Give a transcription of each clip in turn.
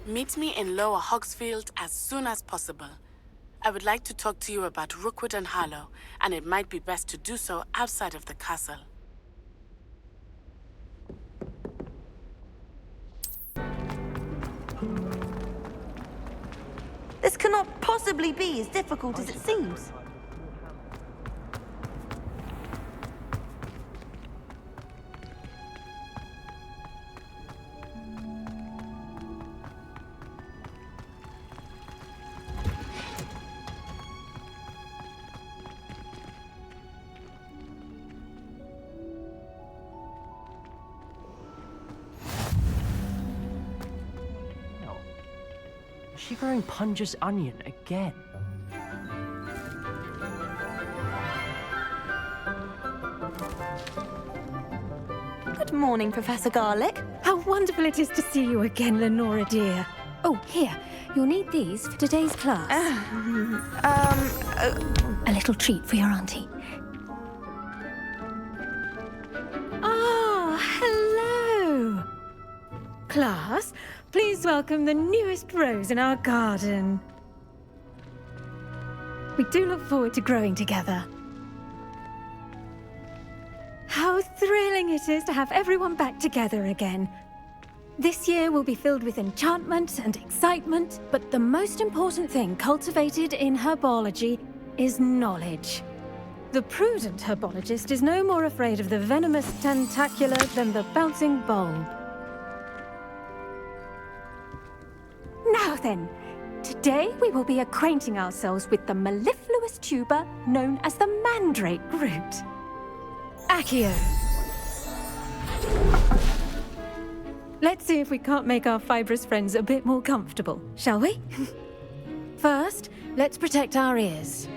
Meet me in Lower Hogsfield as soon as possible. I would like to talk to you about Rookwood and Harlow, and it might be best to do so outside of the castle. This cannot possibly be as difficult as it seems. Is she growing Punja's onion again? Good morning, Professor Garlic. How wonderful it is to see you again, Lenora dear. Oh, here. You'll need these for today's class. A little treat for your auntie. Ah, hello! Class, please welcome the newest rose in our garden. We do look forward to growing together. How thrilling it is to have everyone back together again. This year will be filled with enchantment and excitement, but the most important thing cultivated in herbology is knowledge. The prudent herbologist is no more afraid of the venomous tentacula than the bouncing bulb. Now then, today we will be acquainting ourselves with the mellifluous tuber known as the mandrake root. Accio. Let's see if we can't make our fibrous friends a bit more comfortable, shall we? First, let's protect our ears.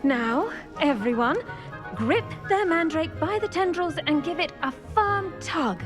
Now, everyone, grip their mandrake by the tendrils and give it a firm tug.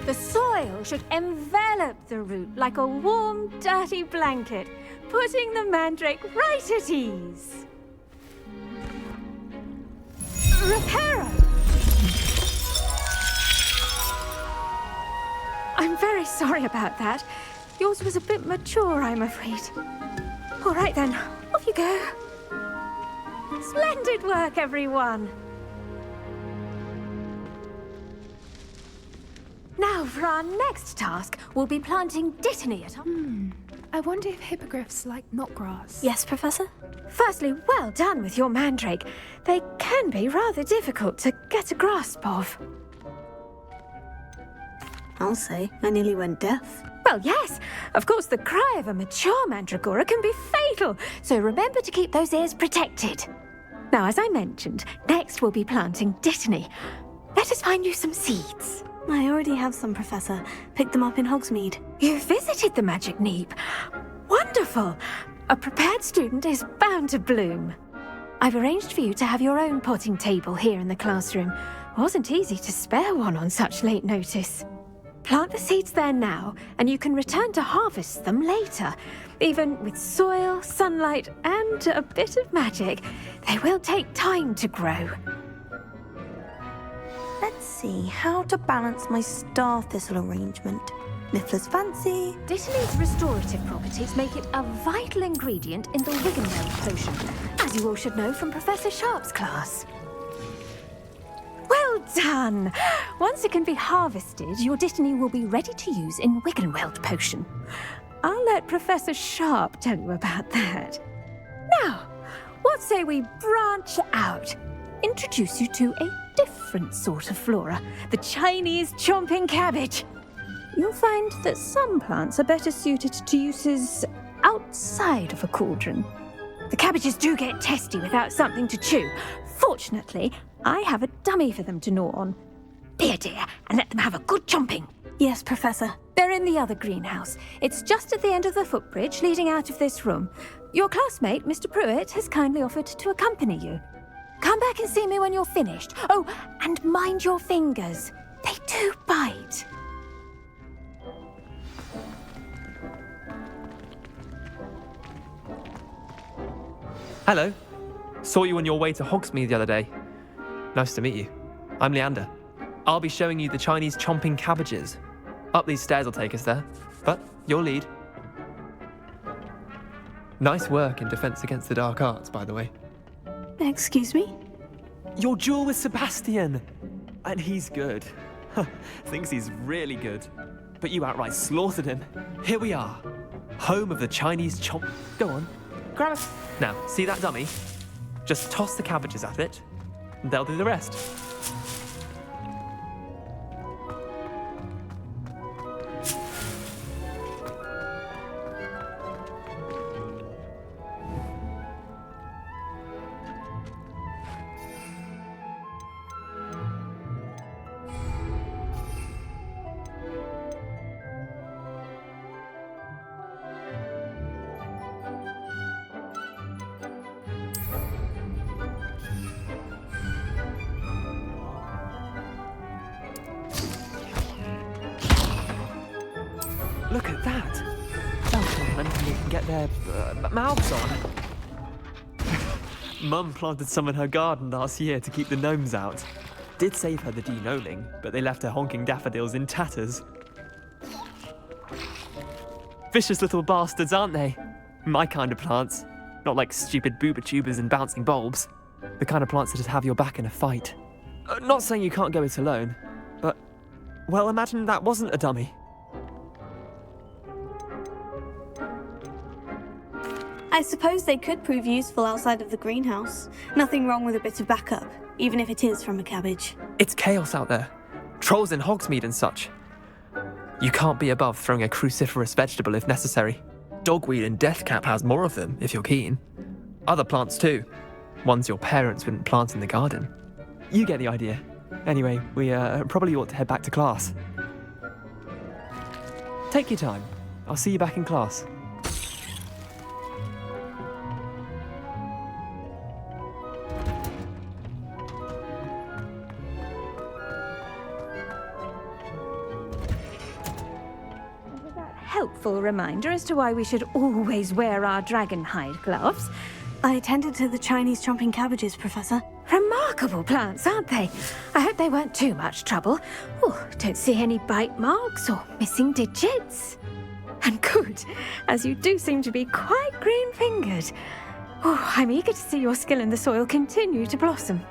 The soil should envelop the root like a warm, dirty blanket, putting the mandrake right at ease. Reparo! I'm very sorry about that. Yours was a bit mature, I'm afraid. All right then, off you go. Splendid work, everyone! Now, for our next task, we'll be planting dittany at our... I wonder if hippogriffs like knotgrass. Yes, Professor? Firstly, well done with your mandrake. They can be rather difficult to get a grasp of. I'll say, I nearly went deaf. Well, yes. Of course, the cry of a mature mandragora can be fatal, so remember to keep those ears protected. Now, as I mentioned, next we'll be planting dittany. Let us find you some seeds. I already have some, Professor. Picked them up in Hogsmeade. You visited the Magic Neep. Wonderful! A prepared student is bound to bloom. I've arranged for you to have your own potting table here in the classroom. Wasn't easy to spare one on such late notice. Plant the seeds there now, and you can return to harvest them later. Even with soil, sunlight, and a bit of magic, they will take time to grow. Let's see how to balance my star thistle arrangement. Niffler's fancy. Dittany's restorative properties make it a vital ingredient in the Wiggenweld potion, as you all should know from Professor Sharp's class. Well done! Once it can be harvested, your dittany will be ready to use in Wiggenweld potion. I'll let Professor Sharp tell you about that. Now, what say we branch out? Introduce you to a different sort of flora, the Chinese chomping cabbage. You'll find that some plants are better suited to uses outside of a cauldron. The cabbages do get testy without something to chew. Fortunately, I have a dummy for them to gnaw on. Be a dear and let them have a good chomping. Yes, Professor. They're in the other greenhouse. It's just at the end of the footbridge leading out of this room. Your classmate, Mr. Pruitt, has kindly offered to accompany you. Come back and see me when you're finished. Oh, and mind your fingers. They do bite. Hello. Saw you on your way to Hogsmeade the other day. Nice to meet you. I'm Leander. I'll be showing you the Chinese chomping cabbages. Up these stairs will take us there, but you'll lead. Nice work in Defense Against the Dark Arts, by the way. Excuse me? Your duel with Sebastian! And he's good. Thinks he's really good. But you outright slaughtered him. Here we are. Home of the Chinese chomp... Go on, grab it. Now, see that dummy? Just toss the cabbages at it, and they'll do the rest. Look at that! Sounds like they can get their mouths on. Mum planted some in her garden last year to keep the gnomes out. Did save her the de-gnoming, but they left her honking daffodils in tatters. Vicious little bastards, aren't they? My kind of plants. Not like stupid booba tubers and bouncing bulbs. The kind of plants that'd have your back in a fight. Not saying you can't go it alone, but... Well, imagine that wasn't a dummy. I suppose they could prove useful outside of the greenhouse. Nothing wrong with a bit of backup, even if it is from a cabbage. It's chaos out there. Trolls in Hogsmeade and such. You can't be above throwing a cruciferous vegetable if necessary. Dogweed and deathcap has more of them, if you're keen. Other plants too. Ones your parents wouldn't plant in the garden. You get the idea. Anyway, we probably ought to head back to class. Take your time. I'll see you back in class. Helpful reminder as to why we should always wear our dragon hide gloves. I attended to the Chinese chomping cabbages, Professor. Remarkable plants, aren't they? I hope they weren't too much trouble. Oh, don't see any bite marks or missing digits. And good, as you do seem to be quite green-fingered. Oh, I'm eager to see your skill in the soil continue to blossom.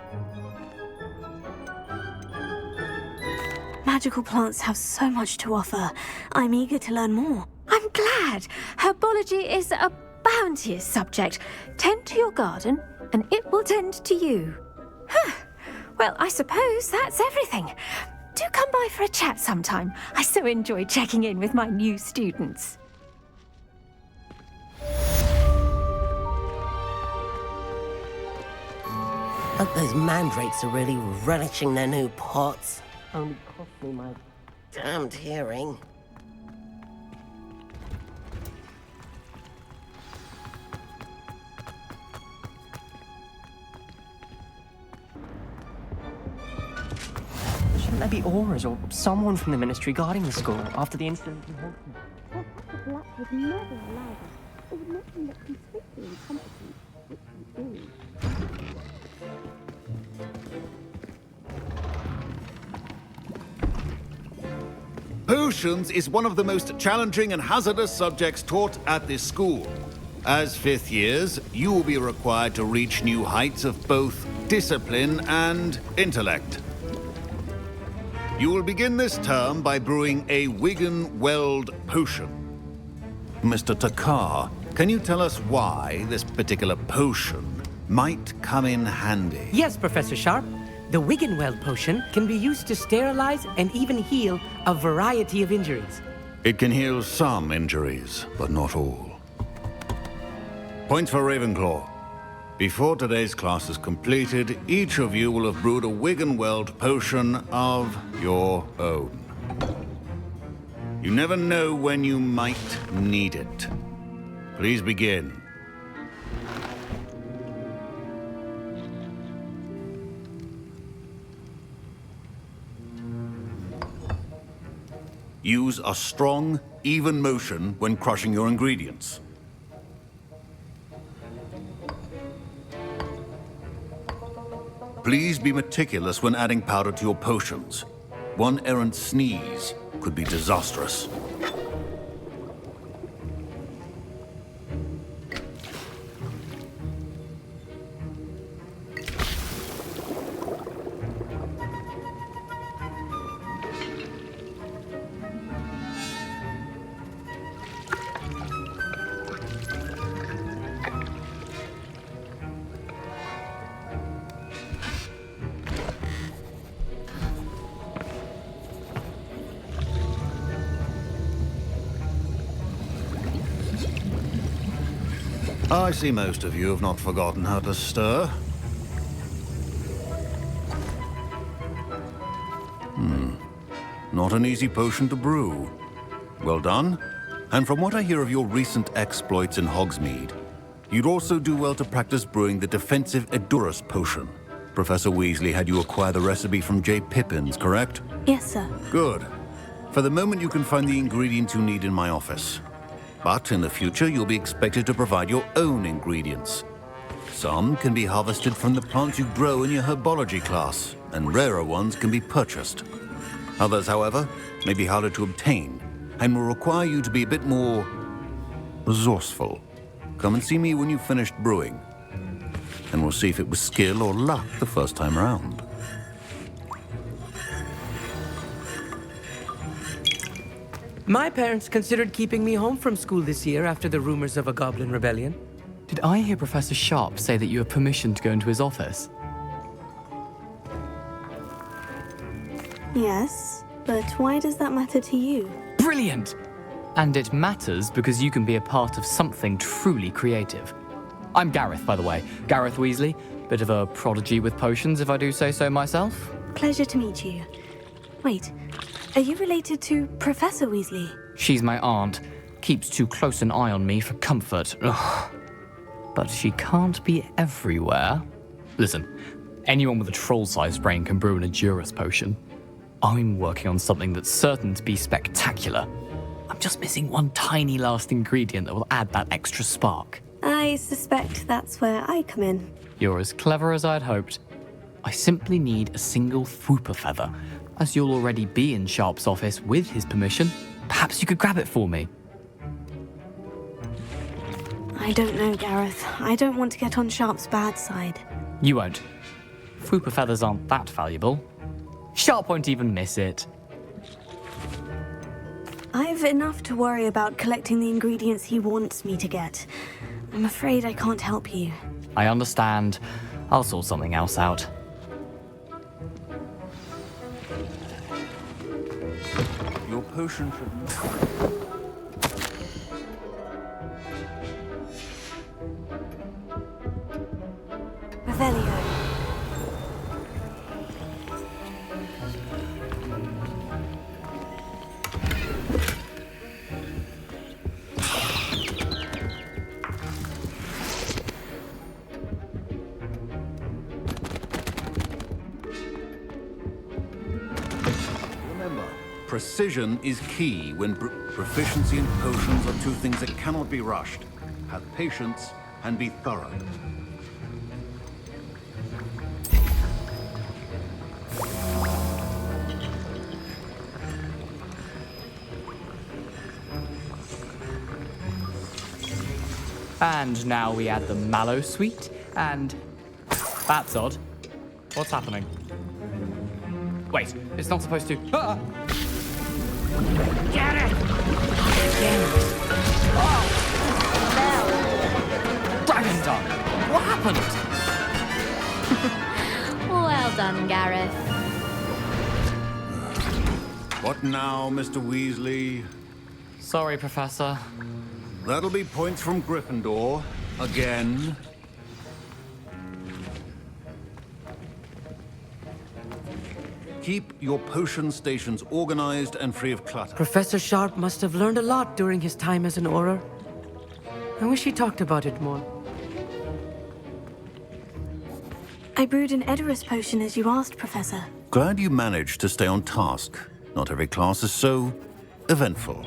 Magical plants have so much to offer. I'm eager to learn more. I'm glad. Herbology is a bounteous subject. Tend to your garden, and it will tend to you. Well, I suppose that's everything. Do come by for a chat sometime. I so enjoy checking in with my new students. Hope those mandrakes are really relishing their new pots. Only cost me my damned hearing. Shouldn't there be auras or someone from the ministry guarding the school after the incident in Hogsmeade? Black would never allow this. It would make them look completely incompetent, which we do. Potions is one of the most challenging and hazardous subjects taught at this school. As fifth years, you will be required to reach new heights of both discipline and intellect. You will begin this term by brewing a Wigan-Weld potion. Mr. Takar, can you tell us why this particular potion might come in handy? Yes, Professor Sharp. The Wigan-Weld potion can be used to sterilize and even heal a variety of injuries. It can heal some injuries, but not all. Points for Ravenclaw. Before today's class is completed, each of you will have brewed a Wiggenweld potion of your own. You never know when you might need it. Please begin. Use a strong, even motion when crushing your ingredients. Please be meticulous when adding powder to your potions. One errant sneeze could be disastrous. I see most of you have not forgotten how to stir. Not an easy potion to brew. Well done. And from what I hear of your recent exploits in Hogsmeade, you'd also do well to practice brewing the defensive Edurus potion. Professor Weasley had you acquire the recipe from J. Pippins, correct? Yes, sir. Good. For the moment, you can find the ingredients you need in my office. But in the future, you'll be expected to provide your own ingredients. Some can be harvested from the plants you grow in your herbology class, and rarer ones can be purchased. Others, however, may be harder to obtain, and will require you to be a bit more resourceful. Come and see me when you've finished brewing, and we'll see if it was skill or luck the first time around. My parents considered keeping me home from school this year after the rumors of a goblin rebellion. Did I hear Professor Sharp say that you have permission to go into his office? Yes, but why does that matter to you? Brilliant! And it matters because you can be a part of something truly creative. I'm Gareth, by the way. Gareth Weasley. Bit of a prodigy with potions, if I do say so myself. Pleasure to meet you. Wait, are you related to Professor Weasley? She's my aunt. Keeps too close an eye on me for comfort. Ugh. But she can't be everywhere. Listen, anyone with a troll-sized brain can brew an Edurus potion. I'm working on something that's certain to be spectacular. I'm just missing one tiny last ingredient that will add that extra spark. I suspect that's where I come in. You're as clever as I'd hoped. I simply need a single Fwooper feather. As you'll already be in Sharp's office with his permission, perhaps you could grab it for me. I don't know, Gareth. I don't want to get on Sharp's bad side. You won't. Fwooper feathers aren't that valuable. Sharp won't even miss it. I've enough to worry about collecting the ingredients he wants me to get. I'm afraid I can't help you. I understand. I'll sort something else out. Your potion should... Revelio. Remember, precision is key when proficiency in potions are two things that cannot be rushed. Have patience and be thorough. And now we add the mallow sweet, and... That's odd. What's happening? Wait, it's not supposed to... Ah! Get it! Dragon Tongue! What happened? Well done, Gareth. What now, Mr. Weasley? Sorry, Professor. That'll be points from Gryffindor. Again. Keep your potion stations organized and free of clutter. Professor Sharp must have learned a lot during his time as an Auror. I wish he talked about it more. I brewed an Edorus potion as you asked, Professor. Glad you managed to stay on task. Not every class is so eventful.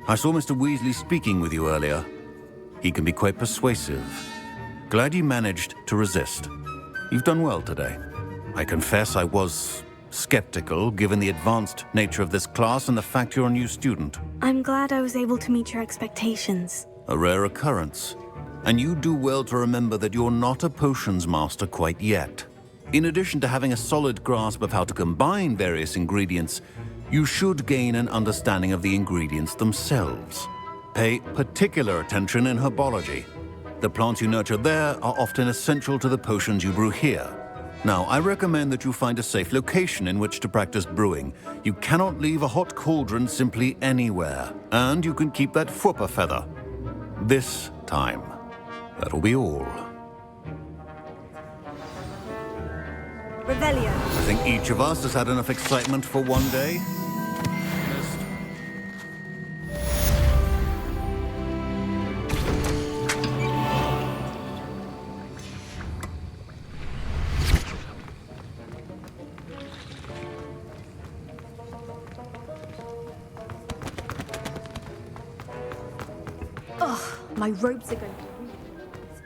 I saw Mr. Weasley speaking with you earlier. He can be quite persuasive. Glad you managed to resist. You've done well today. I confess I was skeptical, given the advanced nature of this class and the fact you're a new student. I'm glad I was able to meet your expectations. A rare occurrence. And you do well to remember that you're not a potions master quite yet. In addition to having a solid grasp of how to combine various ingredients, you should gain an understanding of the ingredients themselves. Pay particular attention in herbology. The plants you nurture there are often essential to the potions you brew here. Now, I recommend that you find a safe location in which to practice brewing. You cannot leave a hot cauldron simply anywhere. And you can keep that Fwooper feather. This time. That'll be all. Revelio. I think each of us has had enough excitement for one day. My robes are going to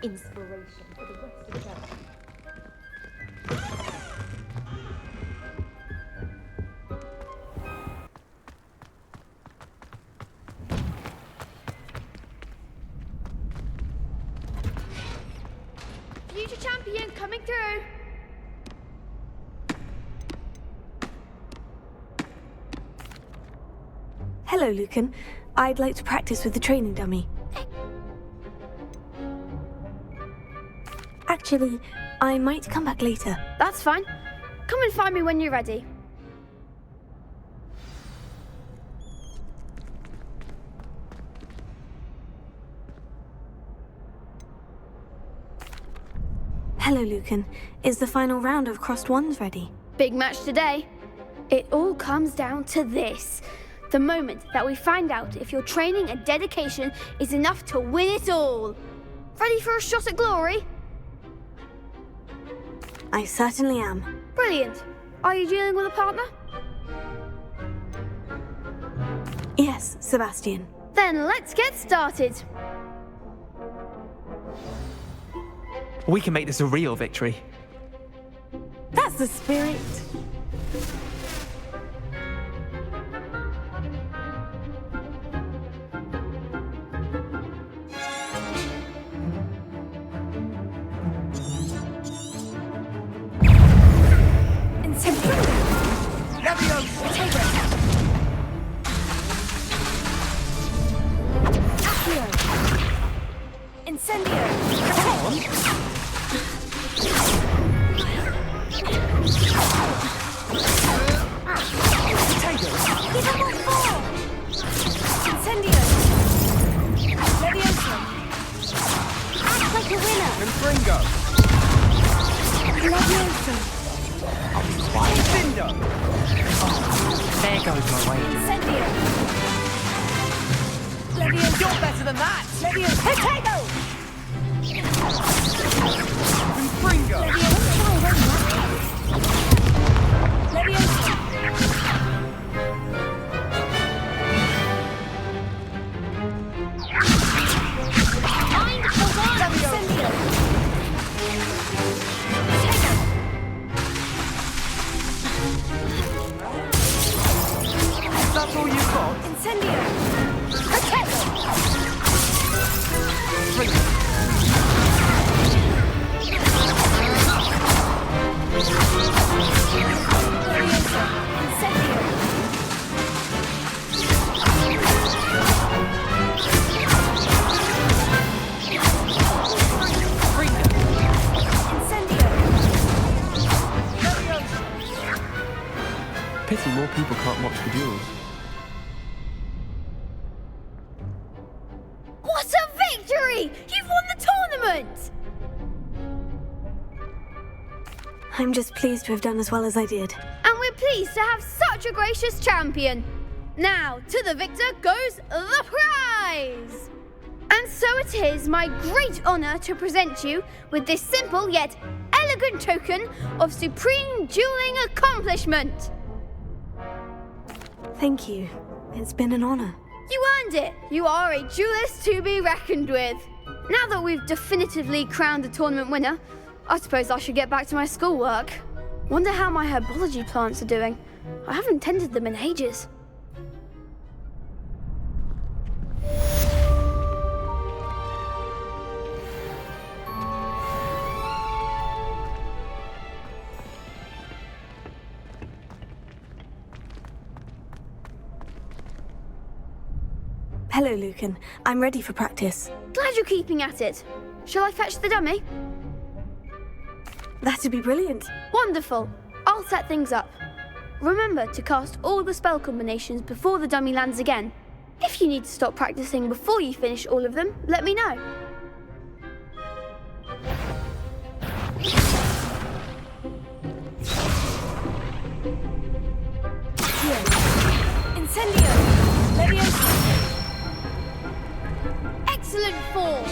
be inspiration for the rest of the day. Future champion coming through. Hello, Lucan. I'd like to practice with the training dummy. Actually, I might come back later. That's fine. Come and find me when you're ready. Hello, Lucan. Is the final round of Crossed Wands ready? Big match today. It all comes down to this. The moment that we find out if your training and dedication is enough to win it all. Ready for a shot at glory? I certainly am. Brilliant. Are you dealing with a partner? Yes, Sebastian. Then let's get started. We can make this a real victory. That's the spirit. There goes my way. You're better than that! That's all you've got? Pity more people can't watch the duels. What a victory! You've won the tournament! I'm just pleased to have done as well as I did. And we we're pleased to have such a gracious champion. Now, to the victor goes the prize! And so it is my great honour to present you with this simple yet elegant token of supreme dueling accomplishment. Thank you. It's been an honour. You earned it. You are a duelist to be reckoned with. Now that we've definitively crowned the tournament winner, I suppose I should get back to my schoolwork. Wonder how my herbology plants are doing. I haven't tended them in ages. Hello, Lucan. I'm ready for practice. Glad you're keeping at it. Shall I fetch the dummy? That'd be brilliant. Wonderful. I'll set things up. Remember to cast all the spell combinations before the dummy lands again. If you need to stop practicing before you finish all of them, let me know. Incendio! Leviosa! Excellent form!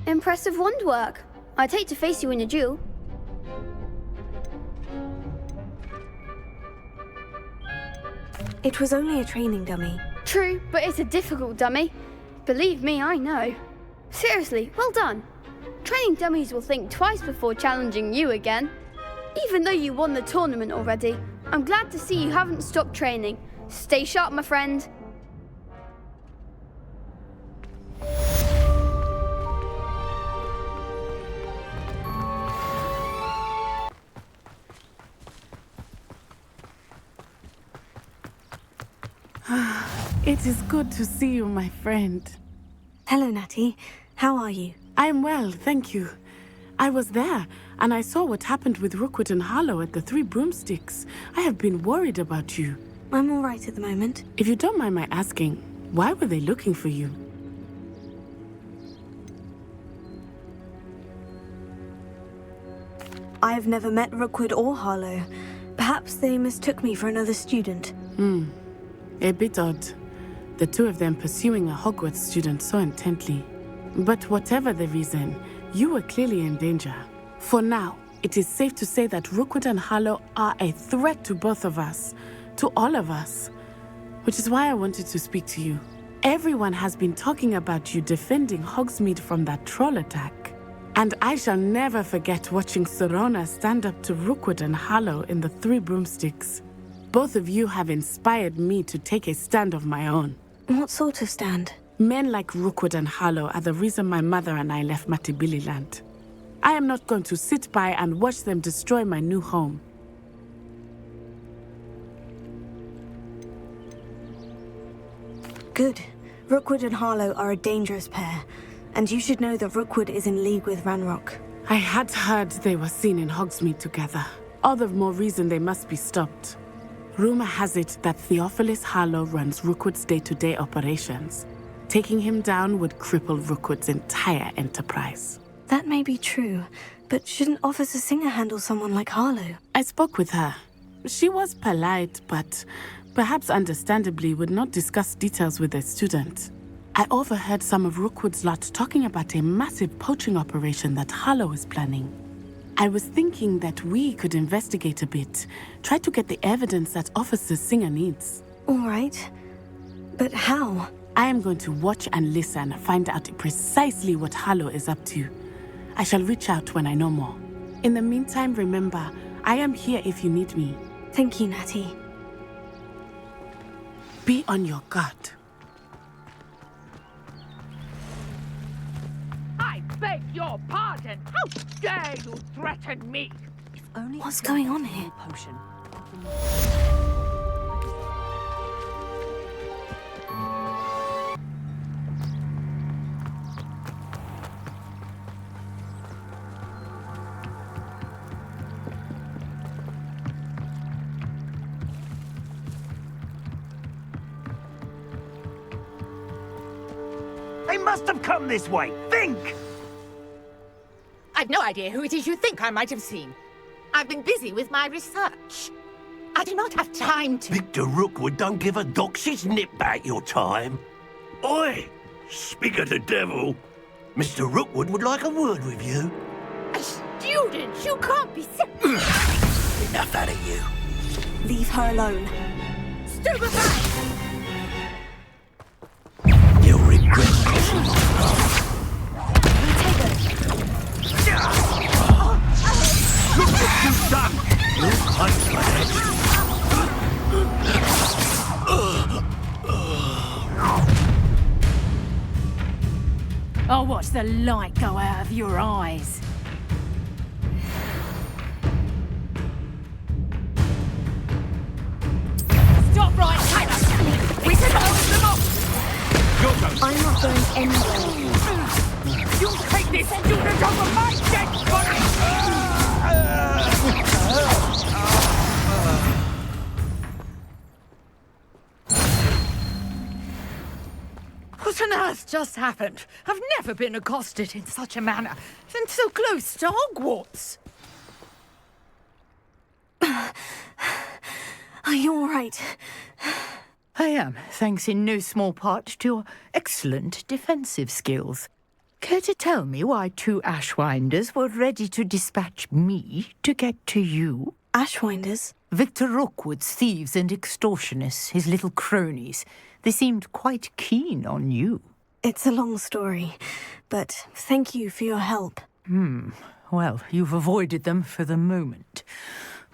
Impressive wand work. I'd hate to face you in a duel. It was only a training dummy. True, but it's a difficult dummy. Believe me, I know. Seriously, well done. Training dummies will think twice before challenging you again. Even though you won the tournament already, I'm glad to see you haven't stopped training. Stay sharp, my friend. It is good to see you, my friend. Hello, Natty. How are you? I am well, thank you. I was there, and I saw what happened with Rookwood and Harlow at the Three Broomsticks. I have been worried about you. I'm all right at the moment. If you don't mind my asking, why were they looking for you? I have never met Rookwood or Harlow. Perhaps they mistook me for another student. A bit odd. The two of them pursuing a Hogwarts student so intently. But whatever the reason, you were clearly in danger. For now, it is safe to say that Rookwood and Harlow are a threat to both of us. To all of us. Which is why I wanted to speak to you. Everyone has been talking about you defending Hogsmeade from that troll attack. And I shall never forget watching Serona stand up to Rookwood and Harlow in the Three Broomsticks. Both of you have inspired me to take a stand of my own. What sort of stand? Men like Rookwood and Harlow are the reason my mother and I left Matibili Land. I am not going to sit by and watch them destroy my new home. Good. Rookwood and Harlow are a dangerous pair, and you should know that Rookwood is in league with Ranrock. I had heard they were seen in Hogsmeade together. All the more reason they must be stopped. Rumor has it that Theophilus Harlow runs Rookwood's day-to-day operations. Taking him down would cripple Rookwood's entire enterprise. That may be true, but shouldn't Officer Singer handle someone like Harlow? I spoke with her. She was polite, but perhaps understandably would not discuss details with a student. I overheard some of Rookwood's lot talking about a massive poaching operation that Harlow is planning. I was thinking that we could investigate a bit. Try to get the evidence that Officer Singer needs. All right. But how? I am going to watch and listen, find out precisely what Harlow is up to. I shall reach out when I know more. In the meantime, remember, I am here if you need me. Thank you, Natty. Be on your guard. I beg your pardon! How dare you threaten me? If only What's going on here? Potion. They must have come this way. Think! I've no idea who it is you think I might have seen. I've been busy with my research. I do not have time to... Victor Rookwood don't give a dox's nip back your time. Oi! Speak of the devil. Mr. Rookwood would like a word with you. A student? You can't be... Enough out of you. Leave her alone. Stupefy! You'll regret crossing my path. Look what you've done! You cunt. I'll watch the light go out of your eyes. Stop right, Taylor! We can hold them off! I'm not going anywhere. You take this student over my dead body! What on earth just happened? I've never been accosted in such a manner, and so close to Hogwarts. Are you all right? I am, thanks in no small part to your excellent defensive skills. Care to tell me why 2 Ashwinders were ready to dispatch me to get to you? Ashwinders? Victor Rookwood's thieves and extortionists, his little cronies. They seemed quite keen on you. It's a long story, but thank you for your help. Well, you've avoided them for the moment.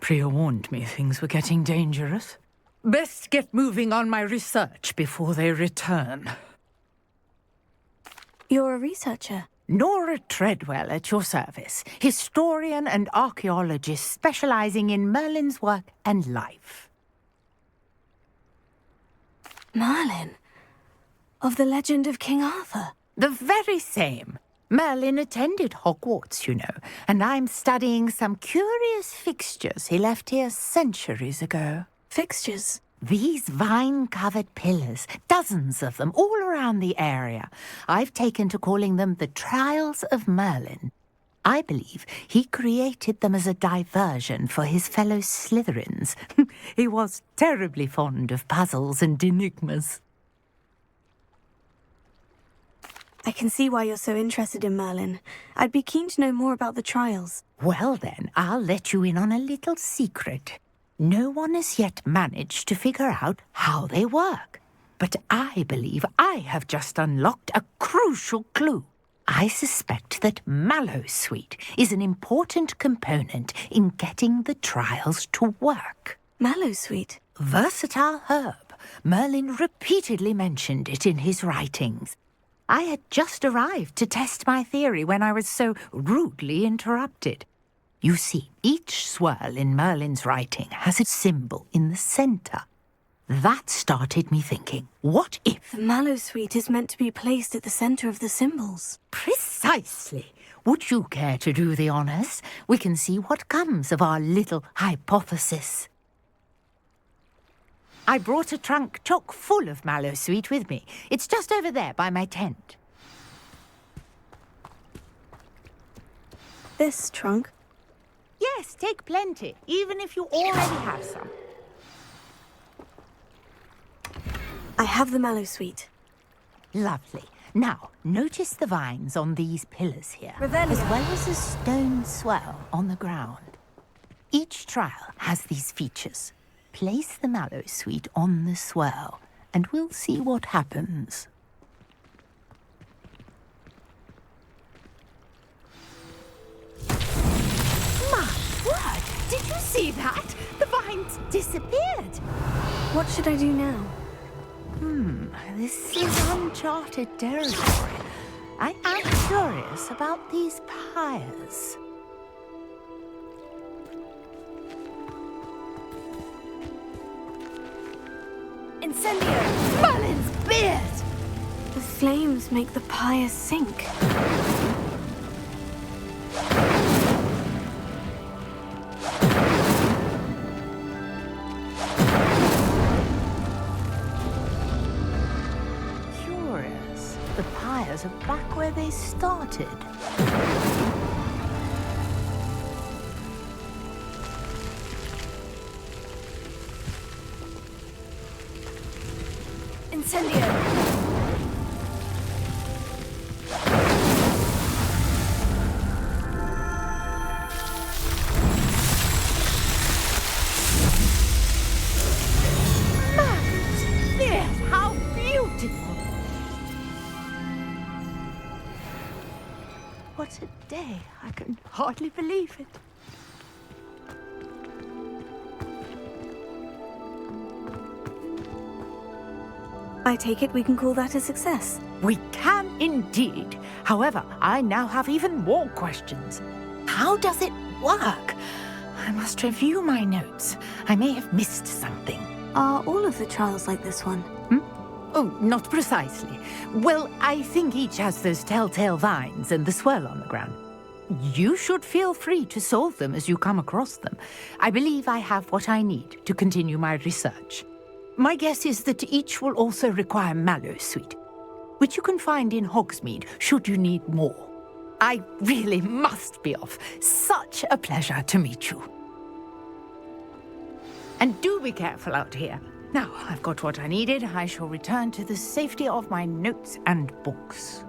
Priya warned me things were getting dangerous. Best get moving on my research before they return. You're a researcher? Nora Treadwell at your service, historian and archaeologist specializing in Merlin's work and life. Merlin? Of the legend of King Arthur? The very same. Merlin attended Hogwarts, you know, and I'm studying some curious fixtures he left here centuries ago. Fixtures? These vine-covered pillars, dozens of them, all around the area. I've taken to calling them the Trials of Merlin. I believe he created them as a diversion for his fellow Slytherins. He was terribly fond of puzzles and enigmas. I can see why you're so interested in Merlin. I'd be keen to know more about the trials. Well then, I'll let you in on a little secret. No one has yet managed to figure out how they work. But I believe I have just unlocked a crucial clue. I suspect that Mallowsweet is an important component in getting the trials to work. Mallowsweet? Versatile herb. Merlin repeatedly mentioned it in his writings. I had just arrived to test my theory when I was so rudely interrupted. You see, each swirl in Merlin's writing has a symbol in the centre. That started me thinking, what if... The Mallowsweet is meant to be placed at the centre of the symbols. Precisely. Would you care to do the honours? We can see what comes of our little hypothesis. I brought a trunk chock full of Mallowsweet with me. It's just over there by my tent. This trunk? Yes, take plenty, even if you already have some. I have the Mallowsweet. Lovely. Now, notice the vines on these pillars here, Revelio. as well as a stone swell on the ground. Each trial has these features. Place the mallow sweet on the swell, and we'll see what happens. My word! Did you see that? The vines disappeared. What should I do now? This is uncharted territory. I am curious about these pyres. Incendio! Merlin's beard! The flames make the pyre sink. Curious. The pyres are back where they started. Incendio! How beautiful! What a day. I can hardly believe it. I take it we can call that a success. We can indeed. However, I now have even more questions. How does it work? I must review my notes. I may have missed something. Are all of the trials like this one? Oh, not precisely. Well, I think each has those telltale vines and the swirl on the ground. You should feel free to solve them as you come across them. I believe I have what I need to continue my research. My guess is that each will also require mallow sweet, which you can find in Hogsmeade should you need more. I really must be off. Such a pleasure to meet you. And do be careful out here. Now, I've got what I needed. I shall return to the safety of my notes and books.